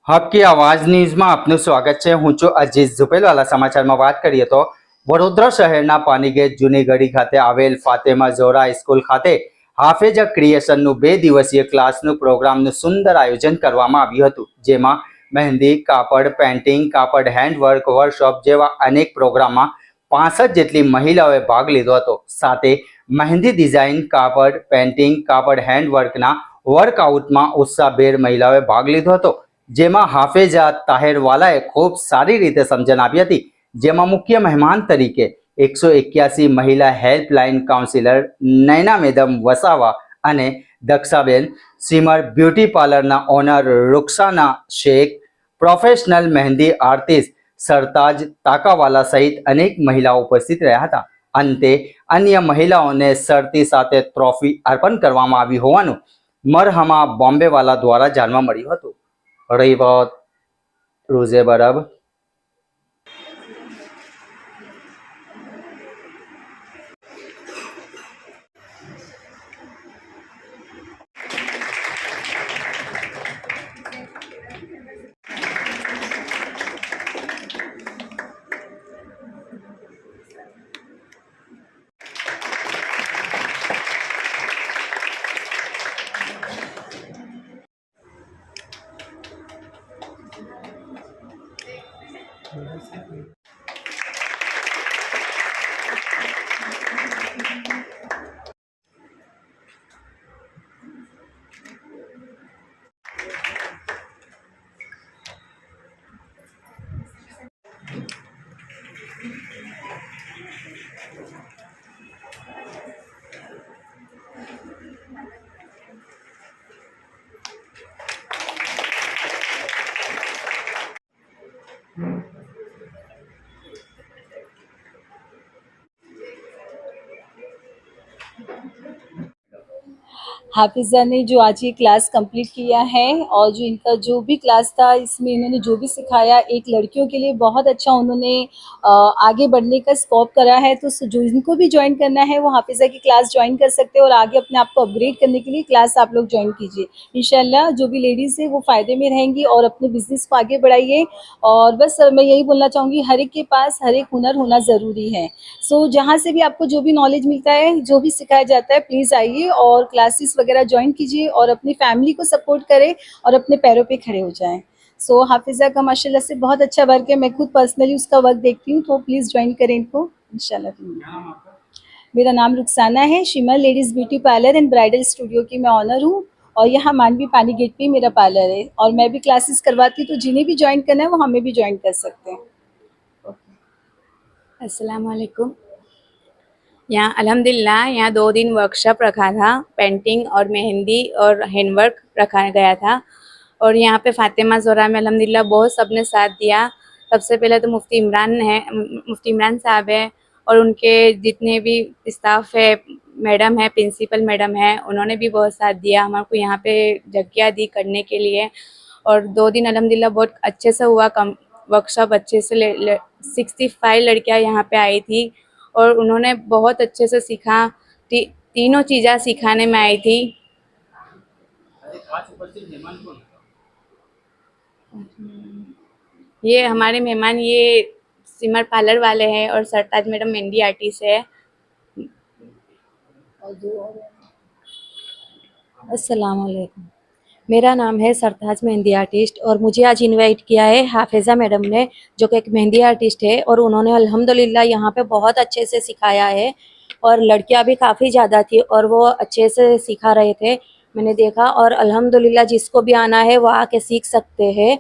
हक की आवाज न्यूज में आपનું સ્વાગત છે। હું છું અજીત ઝુપેલવાલા। સમાચારમાં વાત કરીએ તો વડોદરા શહેરના પાનીગેટ જૂની ગળી ખાતે આવેલ ફાતેમા ઝોરા સ્કૂલ ખાતે હાફેજા ક્રિએશનનું 2 દિવસીય ક્લાસનું પ્રોગ્રામનું સુંદર આયોજન કરવામાં આવ્યું હતું, જેમાં મહેંદી, કાપડ પેઇન્ટિંગ, કાપડ હેન્ડવર્ક વર્કશોપ જેવા અનેક પ્રોગ્રામમાં 65 જેટલી મહિલાઓએ ભાગ લીધો હતો। સાથે મહેંદી ડિઝાઇન, કાપડ પેઇન્ટિંગ, કાપડ હેન્ડવર્કના વર્કઆઉટમાં ઉત્સાહભેર મહિલાઓએ ભાગ લીધો હતો, જેમાં હાફેજા તાહેરવાલાએ ખૂબ સારી રીતે સમજણ આપી હતી। જેમાં મુખ્ય મહેમાન તરીકે 181 મહિલા helpline counsellor Naina madam Vasava અને દક્ષાબેન, સિમર બ્યુટી પાર્લરના owner Rukhsana Shaikh, professional mehndi artist Sartaj Takawala सहित अनेक महिलाओं उपस्थित रह्या हता। अंते अन्य महिलाओने शर्ती साथे ट्रॉफी अर्पण करवामां आवी होवानुं मरहमा बॉम्बेवाला द्वारा जाणवा मळ्युं हतुं। रही बात रोजे बरब। हाफिज़ा ने जो आज ये क्लास कंप्लीट किया है और जो इनका जो भी क्लास था इसमें इन्होंने जो भी सिखाया एक लड़कियों के लिए बहुत अच्छा उन्होंने आगे बढ़ने का स्कोप करा है। तो जो इनको भी ज्वाइन करना है वो हाफिज़ा की क्लास ज्वाइन कर सकते हैं और आगे अपने आप को अपग्रेड करने के लिए क्लास आप लोग ज्वाइन कीजिए। इंशाल्लाह जो भी लेडीज़ है वो फ़ायदे में रहेंगी और अपने बिजनेस को आगे बढ़ाइए। और बस मैं यही बोलना चाहूँगी, हर एक के पास हर एक हुनर होना ज़रूरी है। सो जहाँ से भी आपको जो भी नॉलेज मिलता है, जो भी सिखाया जाता है, प्लीज़ आइए और क्लासेस वगैरह ज्वाइन कीजिए और अपनी फैमिली को सपोर्ट करें और अपने पैरों पे खड़े हो जाएं। सो हाफिज़ा का माशाल्लाह से बहुत अच्छा वर्क है, मैं खुद पर्सनली उसका वर्क देखती हूँ, तो प्लीज़ ज्वाइन करें इनको इंशाल्लाह। मेरा नाम रुखसाना है। Shimmer ladies beauty parlour and bridal studio की मैं ऑनर हूँ और यहाँ मानवी पानी गेट पे मेरा पार्लर है और मैं भी क्लासेस करवाती हूँ, तो जिन्हें भी ज्वाइन करना है वो हमें भी ज्वाइन कर सकते हैं। अस्सलाम वालेकुम। यहाँ अल्हम्दुलिल्लाह यहाँ 2 दिन वर्कशॉप रखा था, पेंटिंग और मेहंदी और हैंडवर्क रखा गया था। और यहाँ पे फातिमा ज़ोरा में अल्हम्दुलिल्लाह बहुत सबने साथ दिया। सबसे पहले तो मुफ्ती इमरान साहब है और उनके जितने भी स्टाफ है, मैडम है, प्रिंसिपल मैडम है, उन्होंने भी बहुत साथ दिया हमारे को यहाँ पे जगह दी करने के लिए। और 2 दिन अल्हम्दुलिल्लाह बहुत अच्छे से हुआ वर्कशॉप अच्छे से 65 लड़कियाँ यहाँ पे आई थी और उन्होंने बहुत अच्छे से सीखा। तीनों चीज़ें सिखाने में आई थी। ये हमारे मेहमान ये सिमर पार्लर वाले हैं और सरताज मैडम मेहंदी आर्टिस्ट है। अस्सलाम वालेकुम, मेरा नाम है सरताज मेहंदी आर्टिस्ट और मुझे आज इनवाइट किया है हाफिज़ा मैडम ने, जो कि एक मेहंदी आर्टिस्ट है और उन्होंने अल्हम्दुलिल्लाह यहाँ पे बहुत अच्छे से सिखाया है और लड़कियाँ भी काफ़ी ज़्यादा थी और वो अच्छे से सिखा रहे थे, मैंने देखा। और अल्हम्दुलिल्लाह जिसको भी आना है वो आके सीख सकते हैं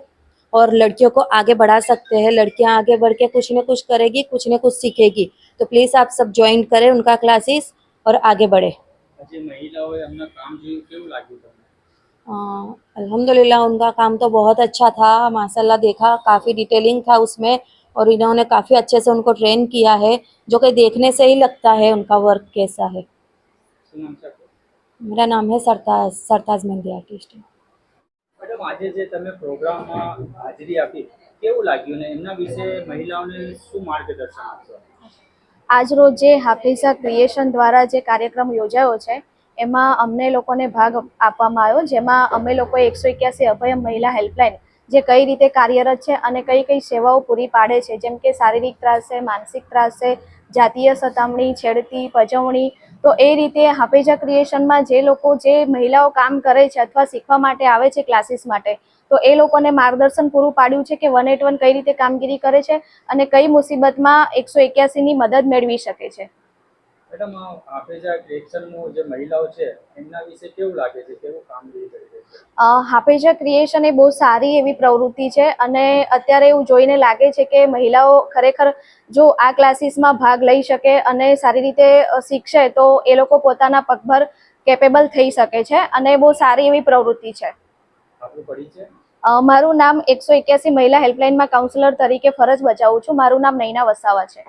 और लड़कियों को आगे बढ़ा सकते हैं। लड़कियाँ आगे बढ़ के कुछ न कुछ करेगी, कुछ न कुछ सीखेगी। तो प्लीज़ आप सब ज्वाइन करें उनका क्लासेस और आगे बढ़े। अल्हम्दुलिल्लाह उनका काम तो बहुत अच्छा था माशाल्लाह, देखा काफ़ी डिटेलिंग था उसमें और इन्होंने काफ़ी अच्छे से उनको ट्रेन किया है, जो कि देखने से ही लगता है उनका वर्क कैसा है। मेरा नाम है सरताज मेहंदी आर्टिस्ट। मैडम आज जे तमे प्रोग्राम में हाजरी आपी केवुं लाग्युं ने एमना विषे महिलाओने शुं मार्गदर्शन आपशो? आज रोज जे हाफिज़ा क्रिएशन द्वारा जे कार्यक्रम योजायो छे एमां अमने लोकोने भाग आपवामां आव्यो, जेमां अमे लोकोए 181 अभय महिला हेल्पलाइन જે કઈ રીતે કાર્યરત છે અને કઈ કઈ સેવાઓ પૂરી પાડે છે, જેમ કે શારીરિક ત્રાસ છે, માનસિક ત્રાસ છે, જાતીય સતામણી, છેડતી, પજવણી. તો એ રીતે હાફેજા ક્રિએશનમાં જે મહિલાઓ કામ કરે છે અથવા શીખવા માટે આવે છે ક્લાસીસ માટે, તો એ લોકોને માર્ગદર્શન પૂરું પાડ્યું છે કે 181 કઈ રીતે કામગીરી કરે છે અને કઈ મુસીબતમાં 181ની મદદ મેળવી શકે છે. મેડમ, હાફેજા ક્રિએશનનું જે મહિલાઓ છે એમના વિશે કેવું લાગે છે, કેવું કામગીરી કરી રહી છે? હાફેજા ક્રિએશન એ બહુ સારી એવી પ્રવૃત્તિ છે અને અત્યારે એવું જોઈને લાગે છે કે મહિલાઓ ખરેખર જો આ ક્લાસીસમાં ભાગ લઈ શકે અને સારી રીતે શીખશે તો એ લોકો પોતાના પગભર કેપેબલ થઈ શકે છે અને બહુ સારી એવી પ્રવૃત્તિ છે. આપનું પડી છે? મારું નામ 181 મહિલા હેલ્પલાઇનમાં કાઉન્સિલર તરીકે ફરજ બજાવું છું. મારું નામ નૈના વસાવા છે.